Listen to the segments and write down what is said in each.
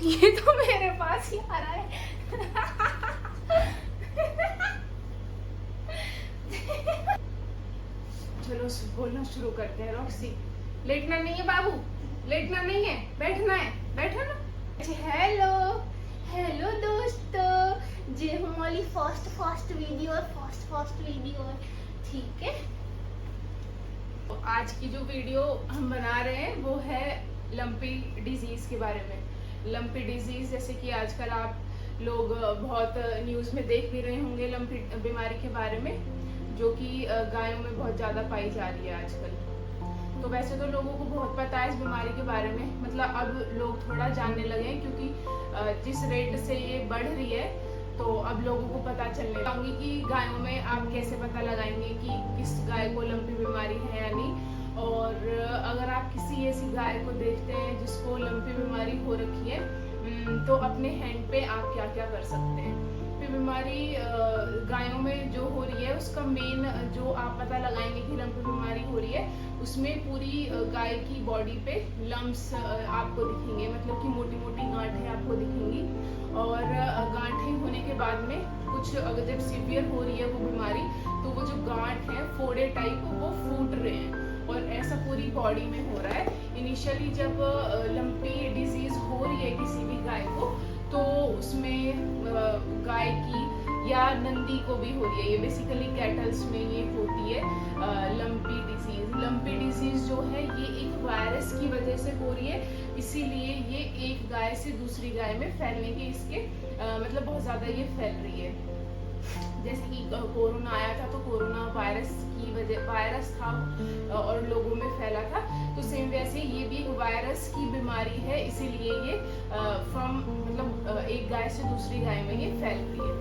ये तो मेरे पास ही आ रहा है। चलो बोलना शुरू करते हैं। रॉक्सी, लेटना नहीं है बाबू, लेटना नहीं है, बैठना है, बैठो ना। हेलो हेलो दोस्तों, जे हमारी फर्स्ट वीडियो है, ठीक है। तो आज की जो वीडियो हम बना रहे हैं वो है लंपी डिजीज के बारे में। लंपी डिजीज जैसे कि आजकल आप लोग बहुत न्यूज़ में देख भी रहे होंगे, लंपी बीमारी के बारे में, जो कि गायों में बहुत ज़्यादा पाई जा रही है आजकल। तो वैसे तो लोगों को बहुत पता है इस बीमारी के बारे में, मतलब अब लोग थोड़ा जानने लगे हैं, क्योंकि जिस रेट से ये बढ़ रही है तो अब लोगों को पता चलने लगेगी कि गायों में आप कैसे पता लगाएंगे कि किस गाय को लंपी बीमारी है या नहीं। और अगर आप किसी ऐसी गाय को देखते हैं जिसको लंपी बीमारी हो रखी है, तो अपने हैंड पे आप क्या क्या कर सकते हैं। बीमारी गायों में जो हो रही है उसका मेन जो आप पता लगाएंगे कि लंपी बीमारी हो रही है, उसमें पूरी गाय की बॉडी पे लम्प्स आपको दिखेंगे, मतलब कि मोटी मोटी गांठें आपको दिखेंगी। और गांठें होने के बाद में कुछ अगर जब सीवियर हो रही है वो बीमारी, तो वो जो गांठ है फोड़े टाइप वो फूट रहे हैं, और ऐसा पूरी बॉडी में हो रहा है। इनिशियली जब लंपी डिजीज हो रही है किसी भी गाय को, तो उसमें गाय की या नंदी को भी हो रही है। ये बेसिकली कैटल्स में ये होती है लंपी डिजीज। लंपी डिजीज जो है ये एक वायरस की वजह से हो रही है, इसीलिए ये एक गाय से दूसरी गाय में फैलने के इसके मतलब बहुत ज़्यादा ये फैल रही है। जैसे कि कोरोना आया था, तो कोरोना वायरस की वजह, वायरस था और लोगों में फैला था, तो सेम वैसे ये भी एक वायरस की बीमारी है, इसीलिए ये फ्रॉम मतलब एक गाय से दूसरी गाय में ये फैल रही है।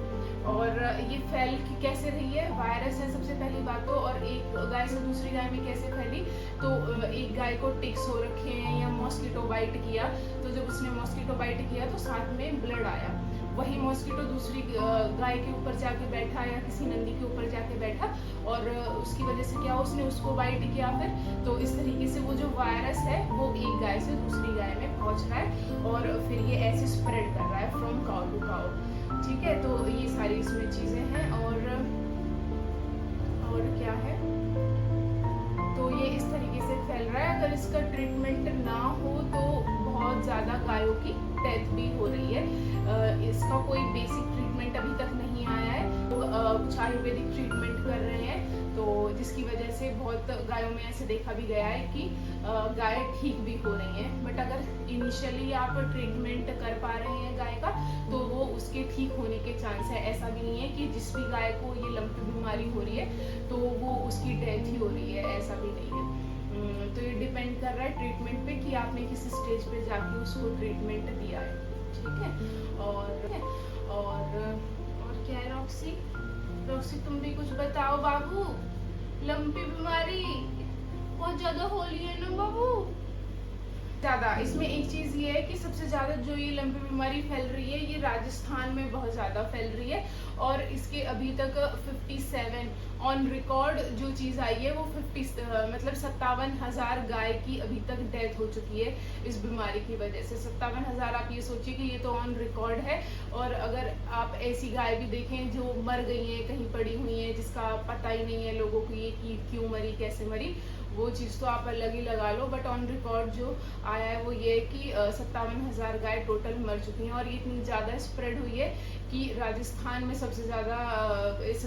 और ये फैल कैसे रही है, वायरस है सबसे पहली बात तो, और एक गाय से दूसरी गाय में कैसे फैली, तो एक गाय को टिक्स हो रखे हैं या मॉस्किटो बाइट किया, तो जब उसने मॉस्किटो बाइट किया तो साथ में ब्लड आया, वही मॉस्किटो दूसरी गाय के ऊपर जाके बैठा या किसी नंदी के ऊपर जाके बैठा, और उसकी वजह से क्या, उसने उसको बाइट किया फिर, तो इस तरीके से वो जो वायरस है वो एक गाय से दूसरी गाय में पहुंच रहा है, और फिर ये ऐसे स्प्रेड कर रहा है फ्रॉम काउ टू काउ, ठीक है। तो ये सारी इसमें चीजें हैं, और क्या है, तो ये इस तरीके से फैल रहा है। अगर इसका ट्रीटमेंट ना हो तो बहुत ज़्यादा गायों की डेथ भी हो रही है। इसका कोई बेसिक ट्रीटमेंट अभी तक नहीं आया है, तो कुछ आयुर्वेदिक ट्रीटमेंट कर रहे हैं, तो जिसकी वजह से बहुत गायों में ऐसे देखा भी गया है कि गाय ठीक भी हो रही हैं। बट अगर इनिशियली आप ट्रीटमेंट कर पा रहे हैं गाय का, तो वो उसके ठीक होने के चांस है। ऐसा भी नहीं है कि जिस भी गाय को ये लंपी बीमारी हो रही है तो वो उसकी डेथ ही हो रही है, ऐसा भी नहीं है। तो ये डिपेंड कर रहा है ट्रीटमेंट पे कि आपने किस स्टेज पे जाके उसको ट्रीटमेंट दिया है, ठीक है। और क्या है रॉक्सी, रॉक्सी तुम भी कुछ बताओ बाबू। लंपी बीमारी बहुत ज्यादा हो रही है ना बाबू, ज्यादा। इसमें एक चीज ये है कि सबसे ज्यादा जो ये लंपी बीमारी फैल रही है ये राजस्थान में बहुत ज्यादा फैल रही है, और इसके अभी तक 57 ऑन रिकॉर्ड जो चीज आई है वो 57,000 गाय की अभी तक डेथ हो चुकी है इस बीमारी की वजह से। 57,000, आप ये सोचिए कि ये तो ऑन रिकॉर्ड है, और अगर आप ऐसी गाय भी देखें जो मर गई है, कहीं पड़ी हुई है, जिसका पता ही नहीं है लोगों को ये कि क्यों मरी, कैसे मरी, वो चीज़ तो आप अलग ही लगा लो। बट ऑन रिकॉर्ड जो आया है वो ये कि 57,000 गाय टोटल मर चुकी हैं, और ये इतनी ज़्यादा स्प्रेड हुई है कि राजस्थान में सबसे ज़्यादा इस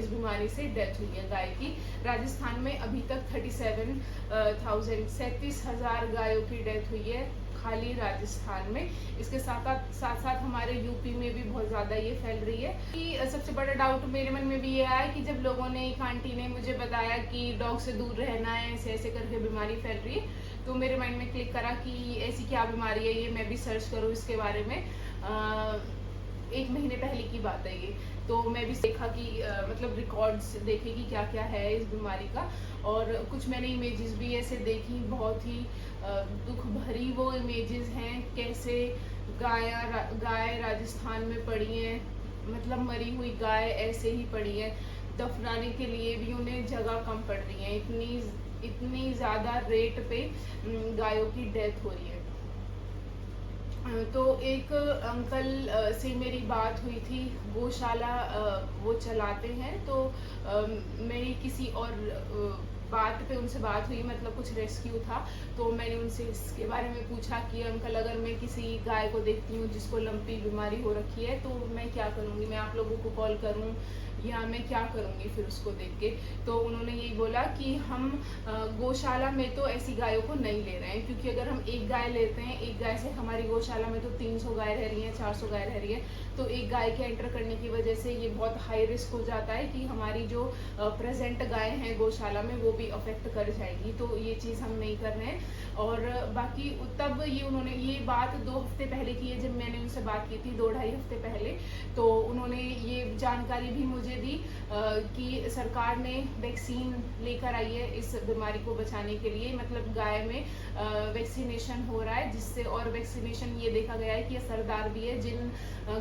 बीमारी से डेथ हुई है गाय की। राजस्थान में अभी तक 37,000 गायों की डेथ हुई है खाली राजस्थान में। इसके साथ साथ हमारे यूपी में भी बहुत ज़्यादा ये फैल रही है। कि सबसे बड़ा डाउट मेरे मन में भी ये आया कि जब लोगों ने, एक आंटी ने मुझे बताया कि डॉग से दूर रहना है, ऐसे ऐसे करके बीमारी फैल रही है, तो मेरे माइंड में क्लिक करा कि ऐसी क्या बीमारी है ये, मैं भी सर्च करूँ इसके बारे में। 1 महीने पहले की बात है ये, तो मैं भी देखा कि मतलब रिकॉर्ड्स देखे कि क्या क्या है इस बीमारी का, और कुछ मैंने इमेजेस भी ऐसे देखी, बहुत ही दुख भरी वो इमेजेस हैं, कैसे गाय राजस्थान में पड़ी हैं, मतलब मरी हुई गाय ऐसे ही पड़ी है, दफनाने के लिए भी उन्हें जगह कम पड़ रही है, इतनी ज़्यादा रेट पे गायों की डेथ हो रही है। तो एक अंकल से मेरी बात हुई थी, गौशाला वो चलाते हैं, तो मेरी किसी और बात पे उनसे बात हुई, मतलब कुछ रेस्क्यू था, तो मैंने उनसे इसके बारे में पूछा कि अंकल अगर मैं किसी गाय को देखती हूँ जिसको लंपी बीमारी हो रखी है तो मैं क्या करूँगी, मैं आप लोगों को कॉल करूँ या मैं क्या करूँगी फिर उसको देख के। तो उन्होंने यही बोला कि हम गौशाला में तो ऐसी गायों को नहीं ले रहे हैं, क्योंकि अगर हम एक गाय लेते हैं, एक गाय से हमारी गौशाला में तो 300 गाय रह रही हैं, 400 गाय रह रही है, तो एक गाय के एंटर करने की वजह से ये बहुत हाई रिस्क हो जाता है कि हमारी जो प्रेजेंट गाय हैं गौशाला में वो भी अफेक्ट कर जाएगी, तो ये चीज़ हम नहीं कर रहे हैं। और बाकी तब ये उन्होंने ये बात 2 हफ्ते पहले की है, जब मैंने उनसे बात की थी 2-2.5 हफ्ते पहले, तो उन्होंने ये जानकारी भी मुझे दी कि सरकार ने वैक्सीन लेकर आई है इस बीमारी को बचाने के लिए, मतलब गाय में वैक्सीनेशन हो रहा है, जिससे और वैक्सीनेशन ये देखा गया है कि असरदार भी है। जिन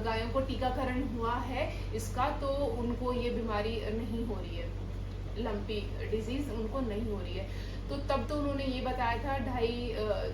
गायों को टीकाकरण हुआ है इसका, तो उनको ये बीमारी नहीं हो रही है, लंपी डिजीज उनको नहीं हो रही है। तो तब तो उन्होंने ये बताया था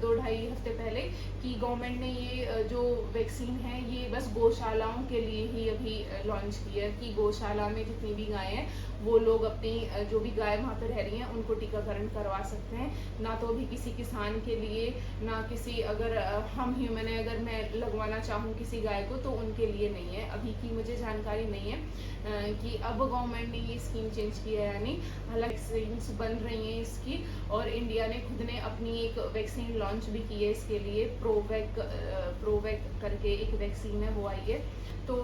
2-2.5 हफ्ते पहले कि गवर्नमेंट ने ये जो वैक्सीन है ये बस गौशालाओं के लिए ही अभी लॉन्च की है, कि गौशाला में जितनी भी गायें हैं वो लोग अपनी जो भी गाय वहाँ पर रह रही हैं उनको टीकाकरण करवा सकते हैं, ना तो अभी किसी किसान के लिए, ना किसी अगर हम ह्यूमन है अगर मैं लगवाना चाहूँ किसी गाय को तो उनके लिए नहीं है। अभी की मुझे जानकारी नहीं है कि अब गवर्नमेंट ने ये स्कीम चेंज की है या नहीं, हालांकि वैक्सीन्स बन रही हैं इसकी, और इंडिया ने खुद ने अपनी एक वैक्सीन लॉन्च भी की है इसके लिए, प्रोवैक करके एक वैक्सीन है वो आई है। तो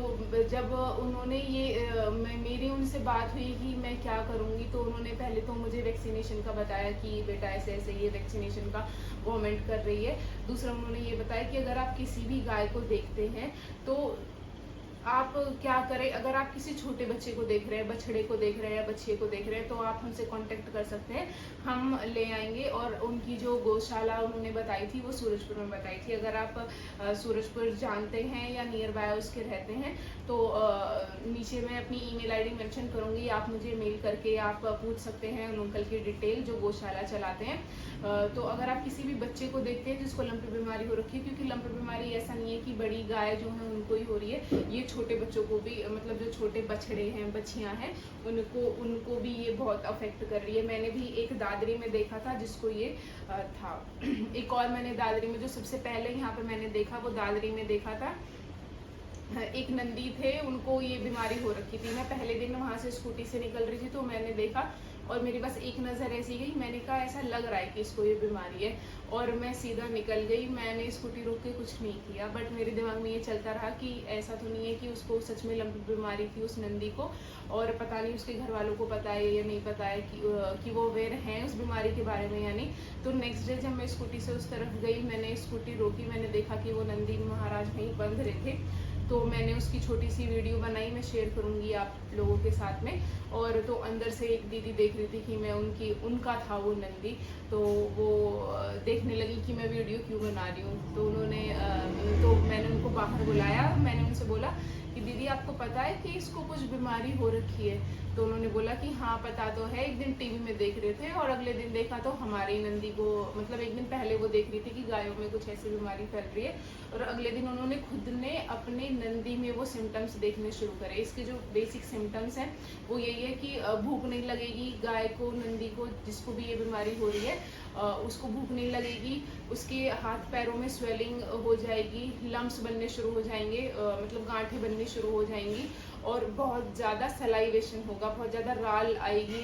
जब उन्होंने ये मेरी उनसे बात हुई कि मैं क्या करूँगी, तो उन्होंने पहले तो मुझे वैक्सीनेशन का बताया कि बेटा ऐसे ऐसे ये वैक्सीनेशन का गवर्नमेंट कर रही है। दूसरा उन्होंने ये बताया कि अगर आप किसी भी गाय को देखते हैं तो आप क्या करें, अगर आप किसी छोटे बच्चे को देख रहे हैं, बछड़े को देख रहे हैं, बच्चे को देख रहे हैं, तो आप हमसे कांटेक्ट कर सकते हैं, हम ले आएंगे। और उनकी जो गौशाला उन्होंने बताई थी वो सूरजपुर में बताई थी। अगर आप सूरजपुर जानते हैं या नियर बाय उसके रहते हैं तो नीचे मैं अपनी ईमेल आईडी मेंशन करूंगी, आप मुझे मेल करके आप पूछ सकते हैं उन अंकल की डिटेल जो गौशाला चलाते हैं। तो अगर आप किसी भी बच्चे को देखते हैं जिसको लंपी बीमारी हो रखी है, क्योंकि लंपी बीमारी ऐसा नहीं है कि बड़ी गाय जो है उनको ही हो रही है, ये छोटे बच्चों को भी, मतलब जो छोटे बछड़े हैं, बछियां हैं, उनको भी ये बहुत अफेक्ट कर रही है। मैंने भी एक दादरी में देखा था जिसको ये था। एक और मैंने दादरी में जो सबसे पहले यहाँ पे मैंने देखा वो दादरी में देखा था, एक नंदी थे, उनको ये बीमारी हो रखी थी। मैं पहले दिन वहाँ से स्कूटी से निकल रही थी तो मैंने देखा और मेरी बस एक नज़र ऐसी गई, मैंने कहा ऐसा लग रहा है कि इसको ये बीमारी है, और मैं सीधा निकल गई। मैंने स्कूटी रोक के कुछ नहीं किया, बट मेरे दिमाग में ये चलता रहा कि ऐसा तो नहीं है कि उसको सच में लंपी बीमारी थी उस नंदी को, और पता नहीं उसके घर वालों को पता है या नहीं पता है कि वो अवेयर हैं उस बीमारी के बारे में या नहीं। तो नेक्स्ट डे जब मैं स्कूटी से उस तरफ गई, मैंने स्कूटी रोकी, मैंने देखा कि वो नंदी महाराज वहीं बंध रहे थे, तो मैंने उसकी छोटी सी वीडियो बनाई, मैं शेयर करूंगी आप लोगों के साथ में। और तो अंदर से एक दीदी देख रही थी कि मैं उनका था वो नंदी, तो वो देखने लगी कि मैं वीडियो क्यों बना रही हूँ। तो तो मैंने उनको बाहर बुलाया, मैंने उनसे बोला कि दीदी आपको पता है कि इसको कुछ बीमारी हो रखी है? तो उन्होंने बोला कि हाँ पता तो है, एक दिन टीवी में देख रहे थे और अगले दिन देखा तो हमारी नंदी को, मतलब एक दिन पहले वो देख रही थी कि गायों में कुछ ऐसी बीमारी फैल रही है, और अगले दिन उन्होंने खुद ने अपने नंदी में वो सिम्टम्स देखने शुरू करे। इसके जो बेसिक सिम्टम्स हैं वो यही है कि भूख नहीं लगेगी गाय को, नंदी को, जिसको भी ये बीमारी हो रही है उसको भूख नहीं लगेगी, उसके हाथ पैरों में स्वेलिंग हो जाएगी, लम्प्स बनने शुरू हो जाएंगे, मतलब गांठें बननी शुरू हो जाएंगी, और बहुत ज़्यादा सलाइवेशन होगा, बहुत ज़्यादा राल आएगी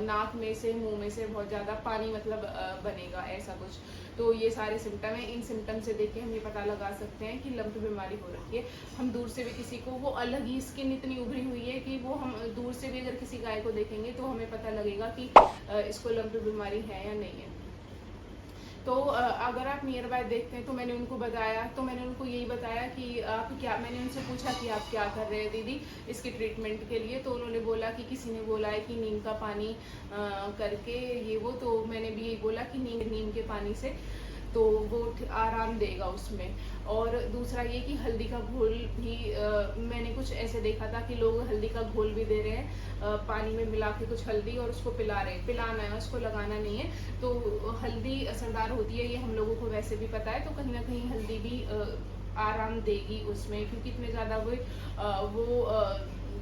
नाक में से, मुंह में से बहुत ज़्यादा पानी मतलब बनेगा, ऐसा कुछ। तो ये सारे सिम्टम हैं, इन सिम्टम से देख के हम ये पता लगा सकते हैं कि लंपी बीमारी हो रखी है। हम दूर से भी किसी को, वो अलग ही स्किन इतनी उभरी हुई है कि वो हम दूर से भी अगर किसी गाय को देखेंगे तो हमें पता लगेगा कि इसको लंपी बीमारी है या नहीं है। तो अगर आप नियर बाय देखते हैं तो मैंने उनको बताया, तो मैंने उनको यही बताया कि आप क्या, मैंने उनसे पूछा कि आप क्या कर रहे हैं दीदी इसके ट्रीटमेंट के लिए, तो उन्होंने बोला कि किसी ने बोला है कि नीम का पानी करके ये वो, तो मैंने भी यही बोला कि नीम के पानी से तो वो आराम देगा उसमें। और दूसरा ये कि हल्दी का घोल भी मैंने कुछ ऐसे देखा था कि लोग हल्दी का घोल भी दे रहे हैं पानी में मिला के कुछ हल्दी, और उसको पिलाना है, उसको लगाना नहीं है। तो हल्दी असरदार होती है, ये हम लोगों को वैसे भी पता है, तो कहीं ना कहीं हल्दी भी आराम देगी उसमें, क्योंकि इतने ज़्यादा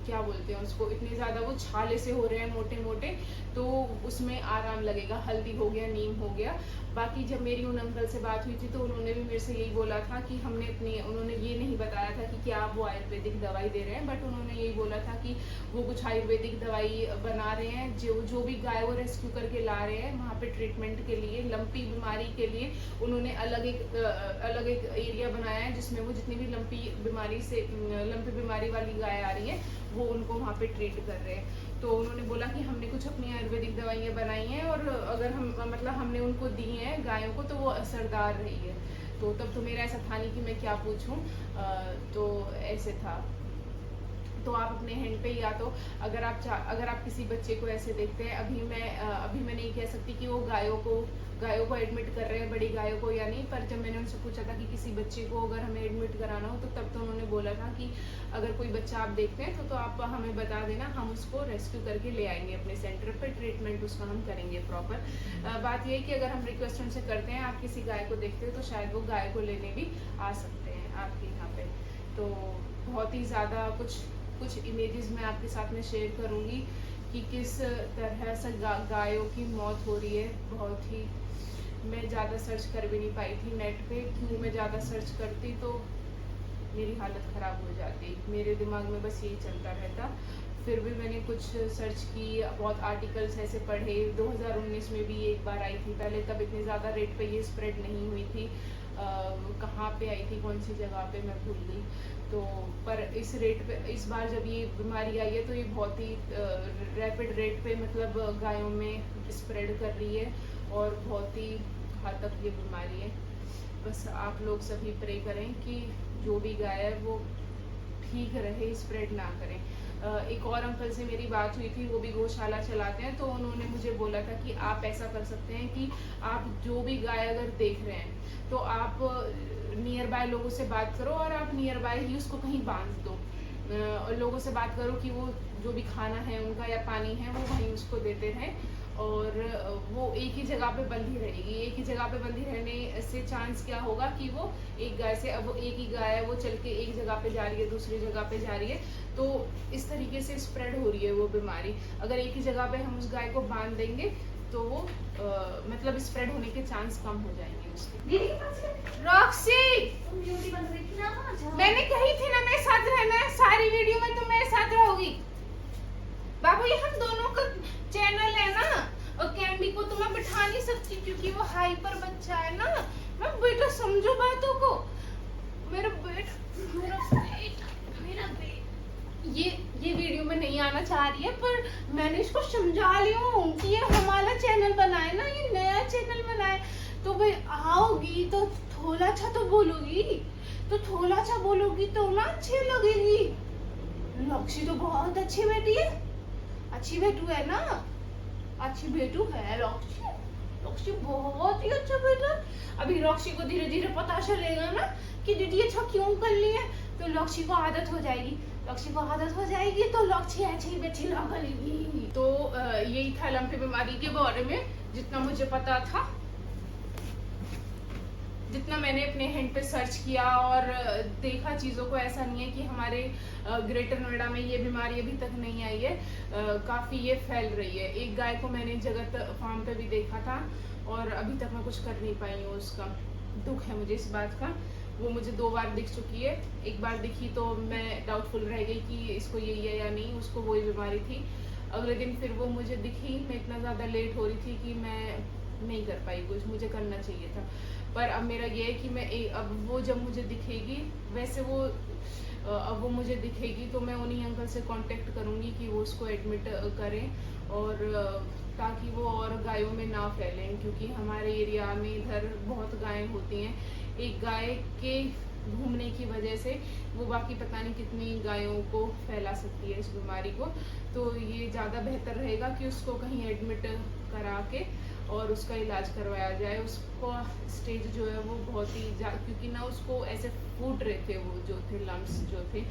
क्या बोलते हैं उसको, इतने ज़्यादा वो छाले से हो रहे हैं मोटे मोटे, तो उसमें आराम लगेगा। हल्दी हो गया, नीम हो गया। बाकी जब मेरी उन अंकल से बात हुई थी तो उन्होंने भी मेरे से यही बोला था कि उन्होंने ये नहीं बताया था कि क्या वो आयुर्वेदिक दवाई दे रहे हैं, बट उन्होंने यही बोला था कि वो कुछ आयुर्वेदिक दवाई बना रहे हैं। जो भी गाय वो रेस्क्यू करके ला रहे हैं वहाँ पे ट्रीटमेंट के लिए, लंपी बीमारी के लिए उन्होंने अलग एक एरिया बनाया है, जिसमें वो जितनी भी लंपी बीमारी वाली गाय आ रही है वो उनको वहाँ पे ट्रीट कर रहे हैं। तो उन्होंने बोला कि हमने कुछ अपनी आयुर्वेदिक दवाइयाँ बनाई हैं, और अगर हमने उनको दी हैं गायों को तो वो असरदार रही है। तो तब तो मेरा ऐसा था नहीं कि मैं क्या पूछूं, तो ऐसे था। तो आप अपने हैंड पे, या तो अगर आप किसी बच्चे को ऐसे देखते हैं, अभी मैं नहीं कह सकती कि वो गायों को एडमिट कर रहे हैं, बड़ी गायों को या नहीं, पर जब मैंने उनसे पूछा था कि किसी बच्चे को अगर हमें एडमिट कराना हो, तो तब तो उन्होंने बोला था कि अगर कोई बच्चा आप देखते हैं तो आप हमें बता देना, हम उसको रेस्क्यू करके ले आएंगे अपने सेंटर पर, ट्रीटमेंट उसका हम करेंगे प्रॉपर। बात ये है कि अगर हम रिक्वेस्ट उनसे करते हैं, आप किसी गाय को देखते हो तो शायद वो गाय को लेने भी आ सकते हैं आपके यहाँ पे। तो बहुत ही ज़्यादा कुछ इमेजेस मैं आपके साथ में शेयर करूँगी कि किस तरह से गायों की मौत हो रही है। बहुत ही, मैं ज़्यादा सर्च कर भी नहीं पाई थी नेट पे, क्यों मैं ज़्यादा सर्च करती तो मेरी हालत ख़राब हो जाती, मेरे दिमाग में बस यही चलता रहता। फिर भी मैंने कुछ सर्च की, बहुत आर्टिकल्स ऐसे पढ़े। 2019 में भी एक बार आई थी, पहले तब इतने ज़्यादा रेट पे ये स्प्रेड नहीं हुई थी। कहाँ पे आई थी, कौन सी जगह पे, मैं भूल गई। तो पर इस बार जब ये बीमारी आई है तो ये बहुत ही रैपिड रेट पे, मतलब गायों में स्प्रेड कर रही है, और बहुत ही घातक ये बीमारी है। बस आप लोग सभी प्रे करें कि जो भी गाय है वो ठीक रहे, स्प्रेड ना करें। एक और अंकल से मेरी बात हुई थी, वो भी गौशाला चलाते हैं, तो उन्होंने मुझे बोला था कि आप ऐसा कर सकते हैं कि आप जो भी गाय अगर देख रहे हैं तो आप नियर बाय लोगों से बात करो, और आप नियर बाय ही उसको कहीं बांध दो। लोगों से बात करो कि वो जो भी खाना है उनका या पानी है वो वहीं उसको देते रहें, और वो एक ही जगह पे बंधी रहेगी। एक ही जगह पे बंधी रहने से चांस क्या होगा कि वो एक गाय से, अब वो एक ही गाय है, वो चल के एक जगह पे जा रही है, दूसरी जगह पे जा रही है, तो इस तरीके से स्प्रेड हो रही है वो बीमारी। अगर एक ही जगह पे हम उस गाय को बांध देंगे तो वो मतलब स्प्रेड होने के चांस कम हो जाएंगे उसके। रॉक्सी, मैंने कही थी ना मेरे साथ रहना है, सारी वीडियो में तुम मेरे साथ रहोगी। बाबू ये हम दोनों का चैनल है ना, और कैंडी को तो मैं बिठा नहीं सकती क्योंकि वो हाइपर बच्चा है ना। मैं बेटा समझो बातों को, मेरा ये वीडियो में नहीं आना चाह रही है, पर मैंने इसको समझा लिया हूँ कि ये हमारा चैनल बनाए ना, ये नया चैनल बनाए, तो भाई आओगी तो थोड़ा सा तो बोलोगी, तो ना अच्छी लगेगी। लक्ष्य तो बहुत अच्छी बेटी है, अच्छी बेटू है ना, अच्छी बेटू है लक्ष्य बहुत ही अच्छा बेटा। अभी लक्ष्य को धीरे धीरे पता चलेगा ना कि दीदी अच्छा क्यों कर ली है, तो लक्ष्य को आदत हो जाएगी, तो लक्ष्य अच्छी बेटी लगेगी। तो यही था लंपी बीमारी के बारे में जितना मुझे पता था, जितना मैंने अपने हैंड पे सर्च किया और देखा चीज़ों को। ऐसा नहीं है कि हमारे ग्रेटर नोएडा में ये बीमारी अभी तक नहीं आई है, काफ़ी ये फैल रही है। एक गाय को मैंने जगत फार्म पे भी देखा था और अभी तक मैं कुछ कर नहीं पाई हूँ, उसका दुख है मुझे इस बात का। वो मुझे 2 बार दिख चुकी है, एक बार दिखी तो मैं डाउटफुल रह गई कि इसको यही है या नहीं, उसको वही बीमारी थी। अगले दिन फिर वो मुझे दिखी, मैं इतना ज़्यादा लेट हो रही थी कि मैं नहीं कर पाई कुछ, मुझे करना चाहिए था। पर अब मेरा ये है कि मैं अब वो जब मुझे दिखेगी, वैसे वो अब वो मुझे दिखेगी तो मैं उन्हीं अंकल से कांटेक्ट करूँगी कि वो उसको एडमिट करें, और ताकि वो और गायों में ना फैलें, क्योंकि हमारे एरिया में इधर बहुत गायें होती हैं। एक गाय के घूमने की वजह से वो बाकी पता नहीं कितनी गायों को फैला सकती है इस बीमारी को। तो ये ज़्यादा बेहतर रहेगा कि उसको कहीं एडमिट करा के और उसका इलाज करवाया जाए। उसको स्टेज जो है वो बहुत ही क्योंकि ना उसको ऐसे फूट रहे थे वो जो थे लम्स जो थे,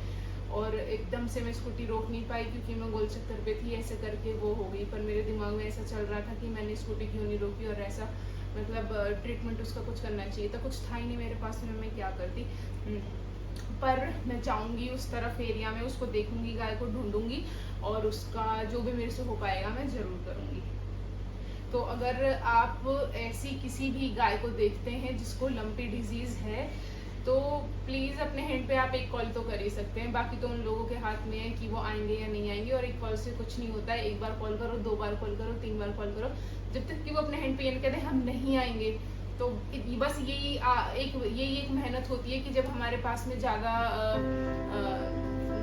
और एकदम से मैं स्कूटी रोक नहीं पाई क्योंकि मैं गोल चक्कर पे थी, ऐसे करके वो हो गई। पर मेरे दिमाग में ऐसा चल रहा था कि मैंने स्कूटी क्यों नहीं रोकी और ऐसा मतलब ट्रीटमेंट उसका कुछ करना चाहिए था, कुछ था ही नहीं मेरे पास में, मैं क्या करती। पर मैं जाऊंगी उस तरफ एरिया में, उसको देखूंगी, गाय को ढूंढूंगी और उसका जो भी मेरे से हो पाएगा मैं जरूर करूंगी। तो अगर आप ऐसी किसी भी गाय को देखते हैं जिसको लंपी डिजीज है तो प्लीज अपने हैंड पे आप एक कॉल तो कर ही सकते हैं। बाकी तो उन लोगों के हाथ में है कि वो आएंगे या नहीं आएंगे, और एक कॉल से कुछ नहीं होता है। एक बार कॉल करो, 2 बार कॉल करो, 3 बार कॉल करो, जब तक कि वो अपने हैंड पे ये कहते हैं हम नहीं आएंगे। तो बस यही एक मेहनत होती है कि जब हमारे पास में ज्यादा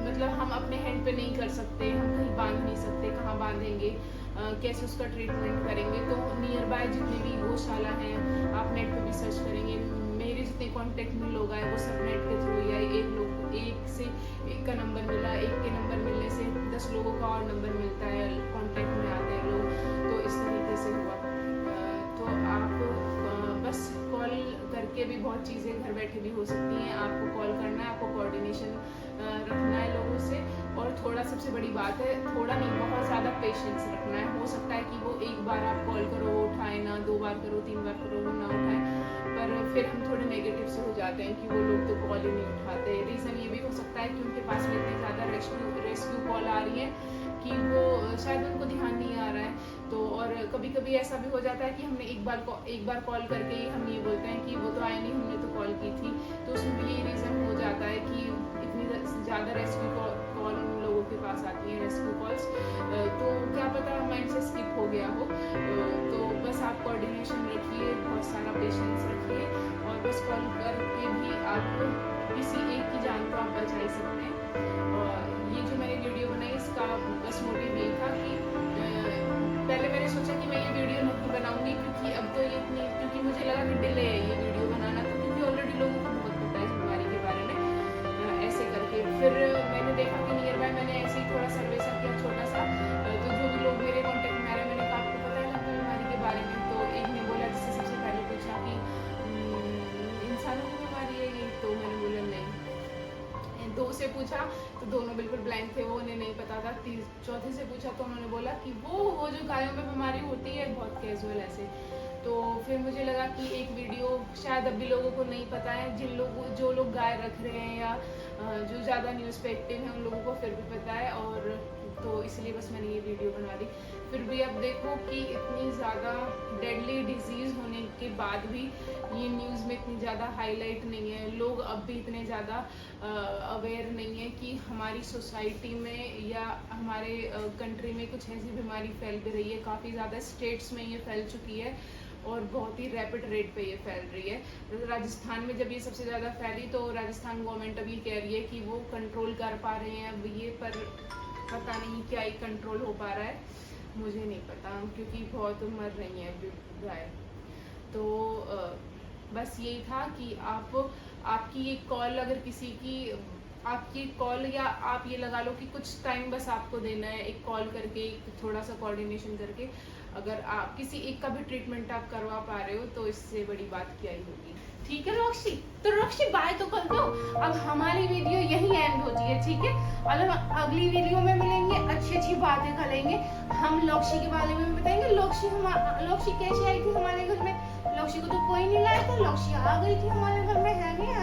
मतलब हम अपने हैंड पे नहीं कर सकते, हम कहीं बांध नहीं सकते, कहाँ बांधेंगे, कैसे उसका ट्रीटमेंट करेंगे, तो नियर बाय जितने भी गौशाला हैं आप नेट पे भी सर्च करेंगे। मेरे जितने कांटेक्ट में लोग आए वो सब नेट के थ्रू ही आए। एक का नंबर मिला, एक के नंबर मिलने से 10 लोगों का और नंबर मिलता है, कांटेक्ट में आते हैं लोग। तो इस तरीके से हुआ। तो आप बस कॉल करके भी बहुत चीज़ें घर बैठे भी हो सकती हैं। आपको कॉल करना है, आपको कोऑर्डिनेशन रखना है लोगों से, और थोड़ा सबसे बड़ी बात है, थोड़ा नहीं बहुत ज़्यादा पेशेंस रखना है। हो सकता है कि वो एक बार आप कॉल करो वो उठाए ना, 2 बार करो, 3 बार करो वो ना उठाए, पर फिर हम थोड़े नेगेटिव से हो जाते हैं कि वो लोग तो कॉल ही नहीं उठाते। रीज़न ये भी हो सकता है कि उनके पास में इतनी ज़्यादा रेस्क्यू कॉल आ रही है कि वो शायद उनको ध्यान नहीं आ रहा है। तो और कभी कभी ऐसा भी हो जाता है कि हमने एक बार कॉल करके ही हम ये बोलते हैं कि वो तो आए नहीं, हमने तो कॉल की थी। तो उसमें भी यही रीज़न हो जाता है कि इतनी ज़्यादा रेस्क्यू कॉल उन लोगों के पास आती है, रेस्क्यू कॉल्स, तो क्या पता माइंड से स्किप हो गया हो। तो बस आप कोऑर्डिनेशन रखिए, बहुत सारा पेशेंस रखिए, और बस कॉल करके भी आप किसी एक की जान को आप बचा ही सकते हैं। और ये जो मैंने वीडियो बनाई इसका बस मोटिव ये था कि पहले मैंने सोचा कि मैं ये वीडियो नहीं बनाऊंगी क्योंकि अब तो क्योंकि मुझे लगा कि डिले है ये वीडियो बनाना, तो क्योंकि ऑलरेडी लोगों को बहुत पता है इस बीमारी के बारे में। ऐसे करके फिर मैंने देखा कि नियर बाय मैंने ऐसे ही थोड़ा सर्वे सा किया छोटा सा, तो जो भी लोग मेरे कॉन्टेक्ट में आ रहे हैं, मैंने कहा आपको पता है लंपी बीमारी के बारे में? तो एक ने बोला, जिससे सबसे पहले पूछा कि इंसानों की बीमारी है ये, तो मैंने बोला नहीं। 2 से पूछा तो दोनों बिल्कुल ब्लैंक थे, वो उन्हें नहीं पता था। चौथे से पूछा तो उन्होंने बोला कि वो जो गायों में बीमारी होती है बहुत कैजुअल ऐसे। तो फिर मुझे लगा कि एक वीडियो शायद अभी लोगों को नहीं पता है, जो लोग गाय रख रहे हैं या जो ज़्यादा न्यूज़ पे एक्टिव हैं उन लोगों को फिर भी पता है, और तो इसलिए बस मैंने ये वीडियो बना दी। फिर भी अब देखो कि इतनी ज़्यादा डेडली डिजीज़ होने के बाद भी ये न्यूज़ में इतनी ज़्यादा हाईलाइट नहीं है, लोग अब भी इतने ज़्यादा अवेयर नहीं है कि हमारी सोसाइटी में या हमारे कंट्री में कुछ ऐसी बीमारी फैल भी रही है। काफ़ी ज़्यादा स्टेट्स में ये फैल चुकी है और बहुत ही रैपिड रेट पे ये फैल रही है। राजस्थान में जब ये सबसे ज़्यादा फैली तो राजस्थान गवर्नमेंट अभी कह रही है कि वो कंट्रोल कर पा रहे हैं अब ये, पर पता नहीं क्या ये कंट्रोल हो पा रहा है, मुझे नहीं पता, क्योंकि बहुत मर रही हैं गाय। तो बस यही था कि आपकी एक कॉल, अगर किसी की आपकी कॉल, या आप ये लगा लो कि कुछ टाइम बस आपको देना है, एक कॉल करके थोड़ा सा कोऑर्डिनेशन करके अगर आप किसी एक का भी ट्रीटमेंट आप करवा पा रहे हो तो इससे बड़ी बात क्या ही होगी। ठीक है रॉक्सी, तो रॉक्सी बाय तो कर दो। अब हमारी वीडियो यही एंड होती है, ठीक है। मतलब अगली वीडियो में मिलेंगे, अच्छी बातें करेंगे, हम लॉक्सी के बारे में बताएंगे। लॉक्सी कैसे आई थी हमारे घर में? लॉक्सी को तो कोई नहीं लाया था, लॉक्सी आ गई थी हमारे घर में। है नहीं